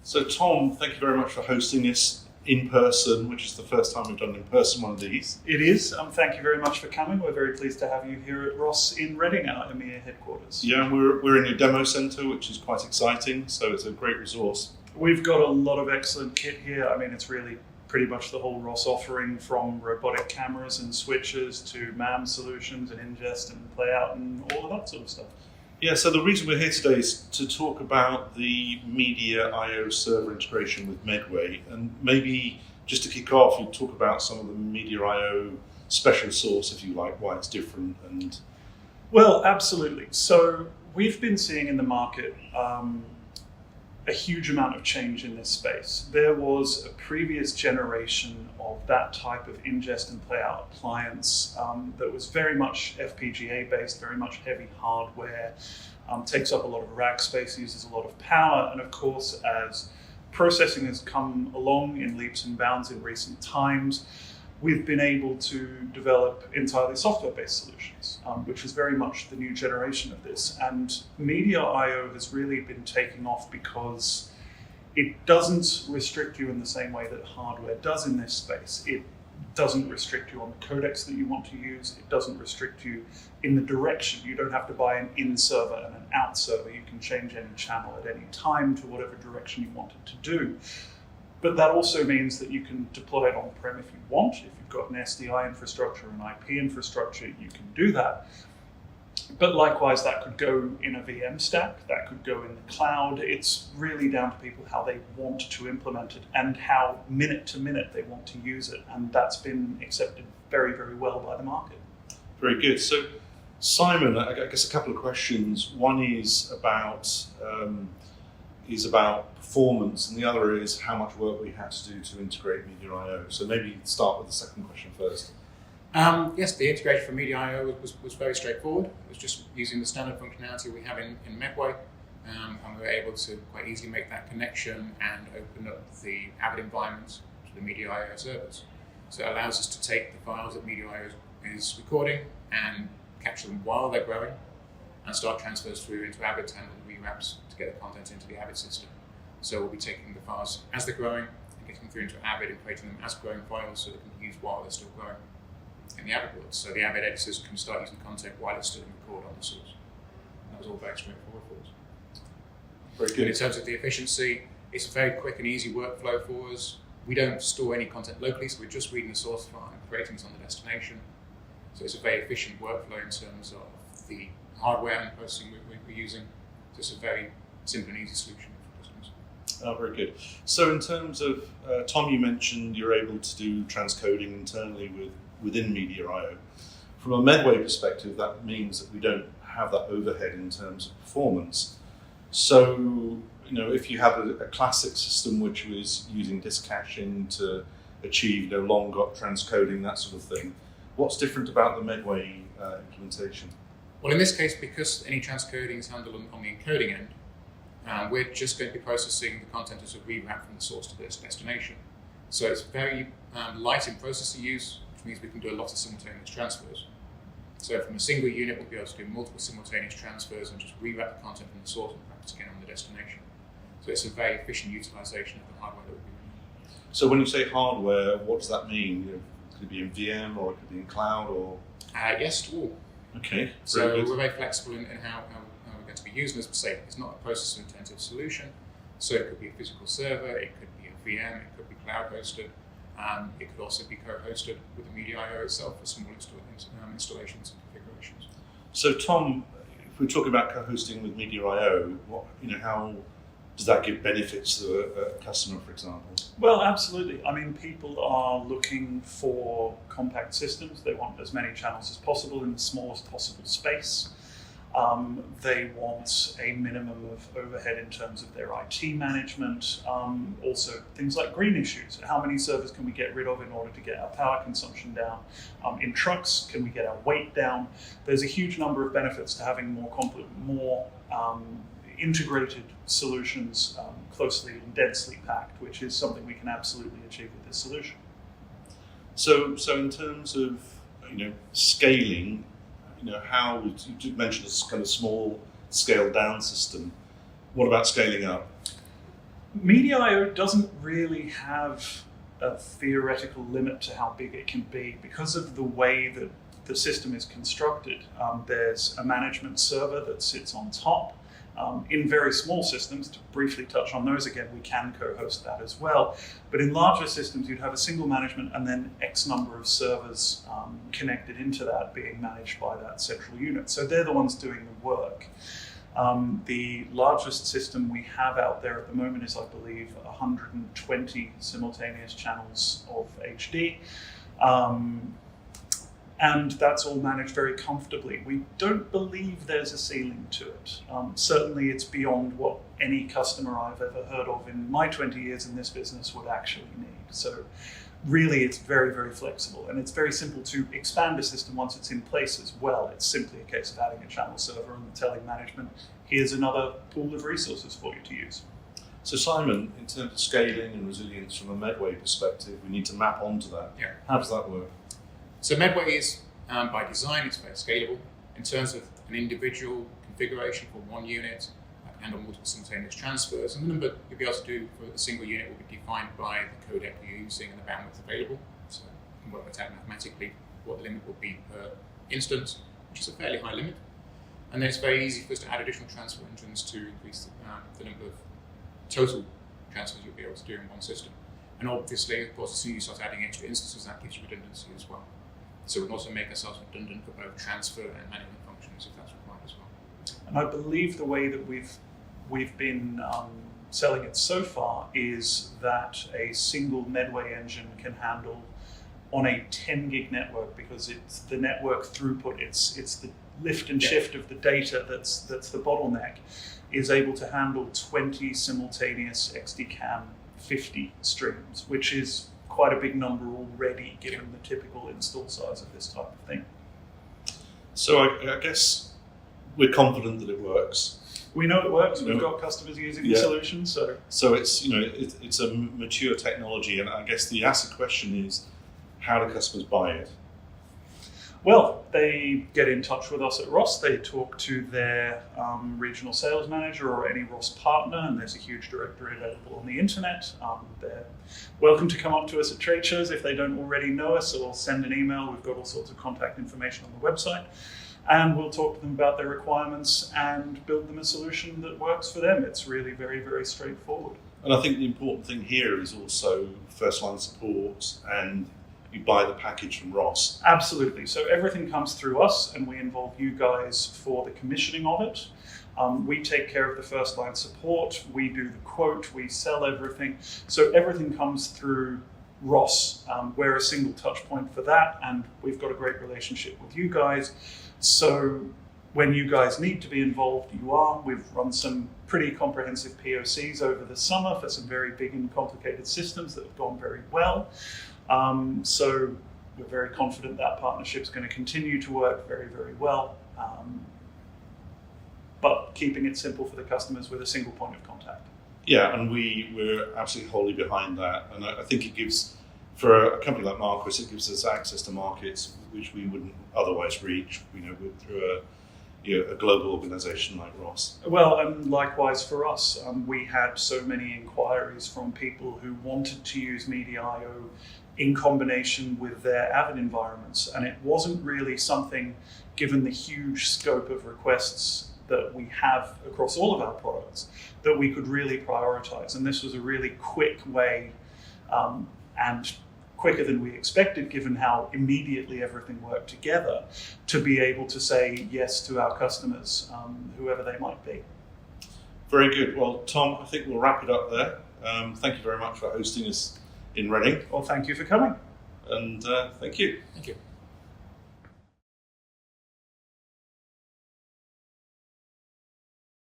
So Tom, thank you very much for hosting this in person, which is the first time we've done an in-person one of these. It is. Thank you very much for coming. We're very pleased to have you here at Ross in Reading, our EMEA headquarters. Yeah, and we're in your demo centre, which is quite exciting, so it's a great resource. We've got a lot of excellent kit here. I mean, it's really pretty much the whole Ross offering, from robotic cameras and switches to MAM solutions and ingest and playout and all of that sort of stuff. Yeah, so the reason we're here today is to talk about the Media I/O server integration with Medway, and maybe just to kick off, you talk about some of the Media I/O special sauce, if you like, why it's different. And well, absolutely. So we've been seeing in the market a huge amount of change in this space. There was a previous generation of that type of ingest and playout appliance that was very much FPGA based, very much heavy hardware, takes up a lot of rack space, uses a lot of power, and of course, as processing has come along in leaps and bounds in recent times, we've been able to develop entirely software-based solutions, which is very much the new generation of this. And Media I/O has really been taking off because it doesn't restrict you in the same way that hardware does in this space. It doesn't restrict you on the codecs that you want to use. It doesn't restrict you in the direction. You don't have to buy an in server and an out server. You can change any channel at any time to whatever direction you want it to do. But that also means that you can deploy it on-prem if you want. If you've got an SDI infrastructure, an IP infrastructure, you can do that. But likewise, that could go in a VM stack, that could go in the cloud. It's really down to people how they want to implement it and how minute to minute they want to use it. And that's been accepted very, very well by the market. very good. So Simon, I guess a couple of questions. One is about performance, and the other is how much work we had to do to integrate Media I/O. So maybe start with the second question first. Yes, the integration for Media I/O was very straightforward. It was just using the standard functionality we have in Medway, and we were able to quite easily make that connection and open up the Avid environment to the Media I/O servers. So it allows us to take the files that Media I/O is recording and capture them while they're growing, and start transfers through into Avid to handle the rewraps to get the content into the Avid system. So we'll be taking the files as they're growing and getting them through into Avid and creating them as growing files so they can be used while they're still growing in the Avid world. So the Avid editors can start using content while it's still in record on the source. And that was all very straightforward for us. Very good. And in terms of the efficiency, it's a very quick and easy workflow for us. We don't store any content locally, so we're just reading the source file and creating it on the destination. So it's a very efficient workflow in terms of the hardware and processing we're using. So it's a very simple and easy solution for customers. Oh, very good. So in terms of, Tom, you mentioned you're able to do transcoding internally within Media I/O. From a Medway perspective, that means that we don't have that overhead in terms of performance. So, if you have a classic system which was using disk caching to achieve long got transcoding, that sort of thing, what's different about the Medway implementation? Well, in this case, because any transcoding is handled on the encoding end, we're just going to be processing the content as a rewrap from the source to this destination. So it's very light in processor use, which means we can do a lot of simultaneous transfers. So from a single unit, we'll be able to do multiple simultaneous transfers and just rewrap the content from the source and practice again on the destination. So it's a very efficient utilization of the hardware that we'll be running. So when you say hardware, what does that mean? Could it be in VM or it could be in cloud or? Yes to all. Okay. So good. we're very flexible in how we're going to be using this. Say it's not a processor-intensive solution, so it could be a physical server, it could be a VM, it could be cloud-hosted, it could also be co-hosted with the Media I/O itself for small installations and configurations. So Tom, if we're talking about co-hosting with Media I/O, how does that give benefits to a customer, for example? Well, absolutely. I mean, people are looking for compact systems. They want as many channels as possible in the smallest possible space. They want a minimum of overhead in terms of their IT management. Also, things like green issues. How many servers can we get rid of in order to get our power consumption down? In trucks, can we get our weight down? There's a huge number of benefits to having more integrated solutions, closely and densely packed, which is something we can absolutely achieve with this solution. So in terms of scaling, how you mentioned this kind of small scale down system. What about scaling up? Media.io doesn't really have a theoretical limit to how big it can be because of the way that the system is constructed. There's a management server that sits on top. In very small systems, to briefly touch on those again, we can co-host that as well. But in larger systems, you'd have a single management and then X number of servers connected into that being managed by that central unit. So they're the ones doing the work. The largest system we have out there at the moment is, I believe, 120 simultaneous channels of HD. And that's all managed very comfortably. We don't believe there's a ceiling to it. Certainly it's beyond what any customer I've ever heard of in my 20 years in this business would actually need. So really it's very, very flexible, and it's very simple to expand a system once it's in place as well. It's simply a case of adding a channel server and telling management, here's another pool of resources for you to use. So Simon, in terms of scaling and resilience from a Medway perspective, we need to map onto that. Yeah. How does that work? So Medway is, by design, it's very scalable in terms of an individual configuration for one unit and on multiple simultaneous transfers. And the number you'll be able to do for a single unit will be defined by the codec you're using and the bandwidth available. So you can work that out mathematically what the limit will be per instance, which is a fairly high limit. And then it's very easy for us to add additional transfer engines to increase the number of total transfers you'll be able to do in one system. And obviously, of course, as soon as you start adding extra instances, that gives you redundancy as well. So we can also make ourselves redundant for both transfer and management functions if that's required as well. And I believe the way that we've been selling it so far is that a single Medway engine can handle on a 10 gig network, because it's the network throughput, it's the lift and shift of the data that's the bottleneck, is able to handle 20 simultaneous XDCAM 50 streams, which is quite a big number already, given the typical install size of this type of thing. So I guess we're confident that it works. We know it works. We've got customers using the solution. So it's it's a mature technology, and I guess the asked question is, how do customers buy it? Well, they get in touch with us at Ross. They talk to their regional sales manager or any Ross partner, and there's a huge directory available on the internet. They're welcome to come up to us at trade shows if they don't already know us, or send an email. We've got all sorts of contact information on the website, and we'll talk to them about their requirements and build them a solution that works for them. It's really very, very straightforward. And I think the important thing here is also first line support, and you buy the package from Ross. Absolutely. So everything comes through us, and we involve you guys for the commissioning of it. We take care of the first line support. We do the quote. We sell everything. So everything comes through Ross. We're a single touch point for that, and we've got a great relationship with you guys. So when you guys need to be involved, you are. We've run some pretty comprehensive POCs over the summer for some very big and complicated systems that have gone very well. So we're very confident that partnership is going to continue to work very, very well, but keeping it simple for the customers with a single point of contact. Yeah, and we're absolutely wholly behind that. And I think it gives, for a company like Marquis, it gives us access to markets which we wouldn't otherwise reach, through a global organisation like Ross. Well, and likewise for us, we had so many inquiries from people who wanted to use Media.io in combination with their Avid environments, and it wasn't really something, given the huge scope of requests that we have across all of our products, that we could really prioritize. And this was a really quick way, and quicker than we expected, given how immediately everything worked together, to be able to say yes to our customers, whoever they might be. Very good. Well, Tom, I think we'll wrap it up there. Thank you very much for hosting us in Reading. Well, thank you for coming. And thank you. Thank you.